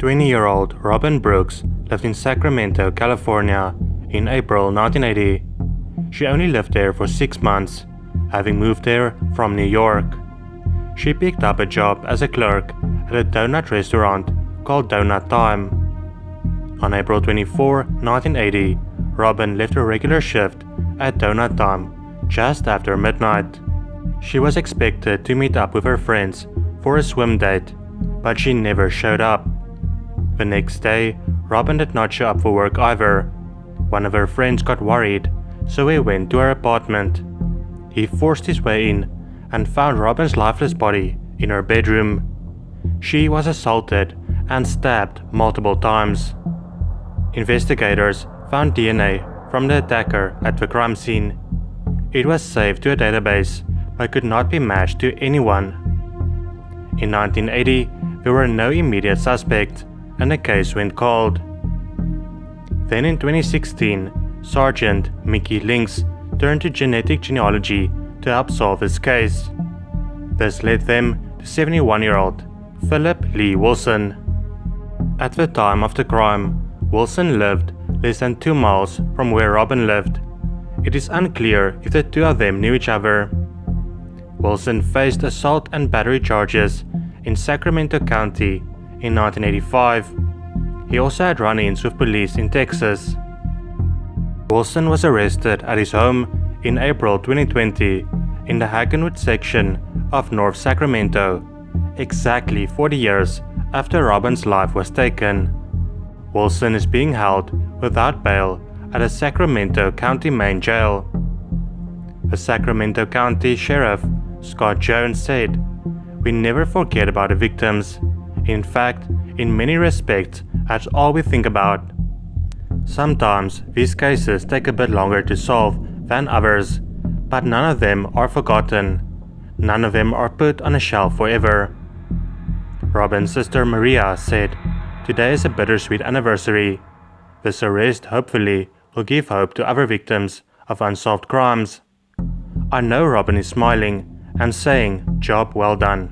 20-year-old Robin Brooks lived in Sacramento, California in April 1980. She only lived there for 6 months, having moved there from New York. She picked up a job as a clerk at a donut restaurant called Donut Time. On April 24, 1980, Robin left her regular shift at Donut Time just after midnight. She was expected to meet up with her friends for a swim date, but she never showed up. The next day, Robin did not show up for work either. One of her friends got worried, so he went to her apartment. He forced his way in and found Robin's lifeless body in her bedroom. She was assaulted and stabbed multiple times. Investigators found DNA from the attacker at the crime scene. It was saved to a database but could not be matched to anyone. In 1980, there were no immediate suspects and the case went cold. Then in 2016, Sergeant Mickey Lynx turned to genetic genealogy to help solve his case. This led them to 71-year-old Philip Lee Wilson. At the time of the crime, Wilson lived less than 2 miles from where Robin lived. It is unclear if the two of them knew each other. Wilson faced assault and battery charges in Sacramento County in 1985. He also had run-ins with police in Texas. Wilson was arrested at his home in April 2020 in the Hagenwood section of North Sacramento, exactly 40 years after Robin's life was taken. Wilson is being held without bail at a Sacramento County main jail. The Sacramento County Sheriff, Scott Jones, said, "We never forget about the victims. In fact, in many respects, that's all we think about. Sometimes these cases take a bit longer to solve than others, but none of them are forgotten. None of them are put on a shelf forever." Robin's sister Maria said, "Today is a bittersweet anniversary. This arrest hopefully will give hope to other victims of unsolved crimes. I know Robin is smiling and saying, 'Job well done.'"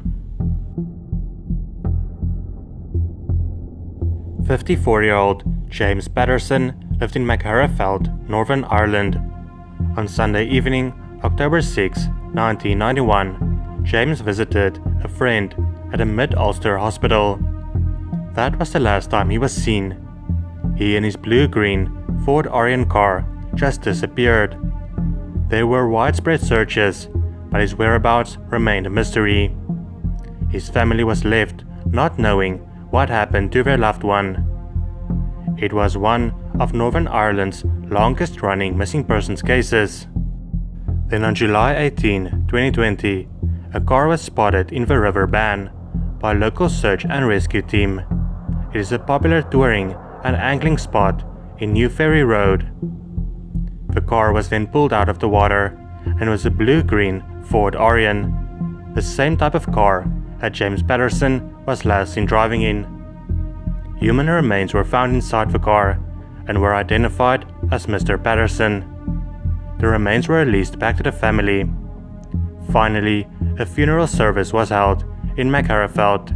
54-year-old James Patterson lived in Magherafelt, Northern Ireland. On Sunday evening, October 6, 1991, James visited a friend at a Mid-Ulster hospital. That was the last time he was seen. He and his blue-green Ford Orion car just disappeared. There were widespread searches, but his whereabouts remained a mystery. His family was left not knowing what happened to their loved one. It was one of Northern Ireland's longest-running missing persons cases. Then on July 18, 2020, a car was spotted in the River Bann by a local search and rescue team. It is a popular touring and angling spot in New Ferry Road. The car was then pulled out of the water and was a blue-green Ford Orion, the same type of car that James Patterson was last seen driving in. Human remains were found inside the car and were identified as Mr. Patterson. The remains were released back to the family. Finally, a funeral service was held in Magherafelt.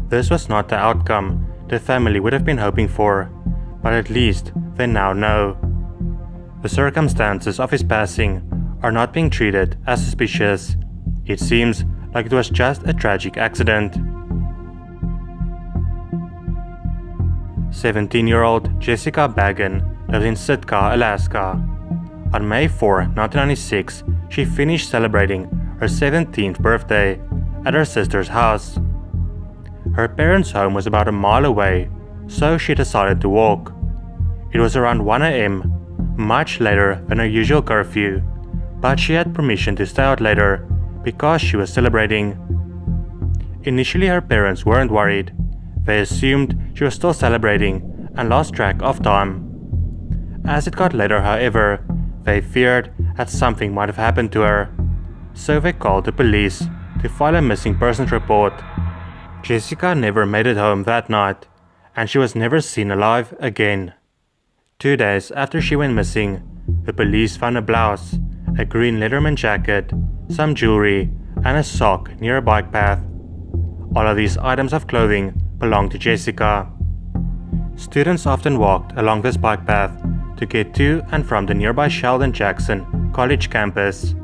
This was not the outcome the family would have been hoping for, but at least they now know. The circumstances of his passing are not being treated as suspicious. It seems like it was just a tragic accident. 17-year-old Jessica Baggen lived in Sitka, Alaska. On May 4, 1996, she finished celebrating her 17th birthday at her sister's house. Her parents' home was about a mile away, so she decided to walk. It was around 1 a.m., much later than her usual curfew, but she had permission to stay out later because she was celebrating. Initially, her parents weren't worried. They assumed she was still celebrating and lost track of time. As it got later, however, they feared that something might have happened to her, so they called the police to file a missing persons report. Jessica never made it home that night, and she was never seen alive again. 2 days after she went missing, the police found a blouse, a green Letterman jacket, some jewelry, and a sock near a bike path. All of these items of clothing belonged to Jessica. Students often walked along this bike path to get to and from the nearby Sheldon Jackson College campus.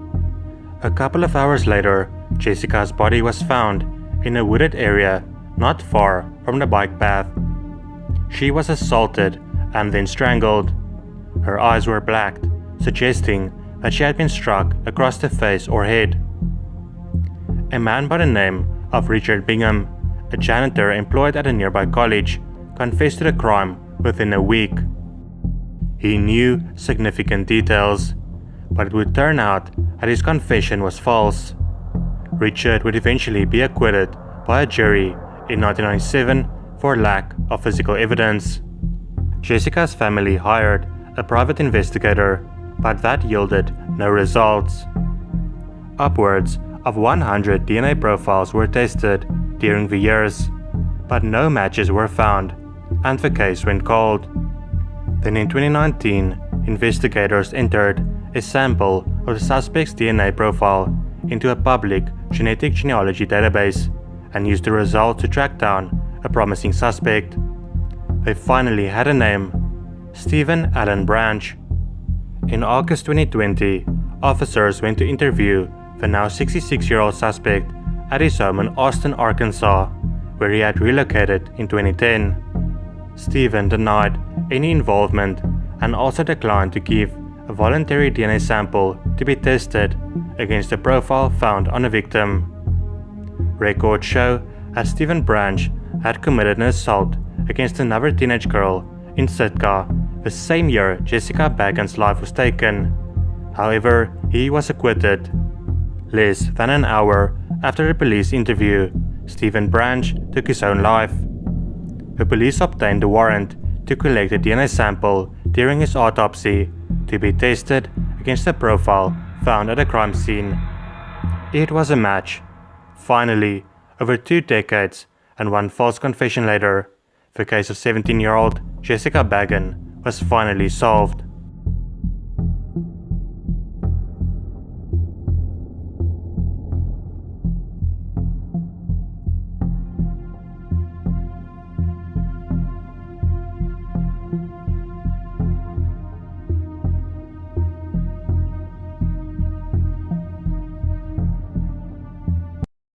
A couple of hours later, Jessica's body was found in a wooded area not far from the bike path. She was assaulted and then strangled. Her eyes were blacked, suggesting that she had been struck across the face or head. A man by the name of Richard Bingham, a janitor employed at a nearby college, confessed to the crime within a week. He knew significant details, but it would turn out that his confession was false. Richard would eventually be acquitted by a jury in 1997 for lack of physical evidence. Jessica's family hired a private investigator, but that yielded no results. Upwards of 100 DNA profiles were tested during the years, but no matches were found, and the case went cold. Then in 2019, investigators entered a sample of the suspect's DNA profile into a public genetic genealogy database and used the result to track down a promising suspect. They finally had a name: Stephen Allen Branch. In August 2020, officers went to interview the now 66-year-old suspect at his home in Austin, Arkansas, where he had relocated in 2010. Stephen denied any involvement and also declined to give a voluntary DNA sample to be tested against the profile found on the victim. Records show that Stephen Branch had committed an assault against another teenage girl in Sitka the same year Jessica Baggen's life was taken. However, he was acquitted. Less than an hour after the police interview, Stephen Branch took his own life. The police obtained a warrant to collect a DNA sample during his autopsy to be tested against the profile found at the crime scene. It was a match. Finally, over 2 decades and one false confession later, the case of 17-year-old Jessica Baggen was finally solved.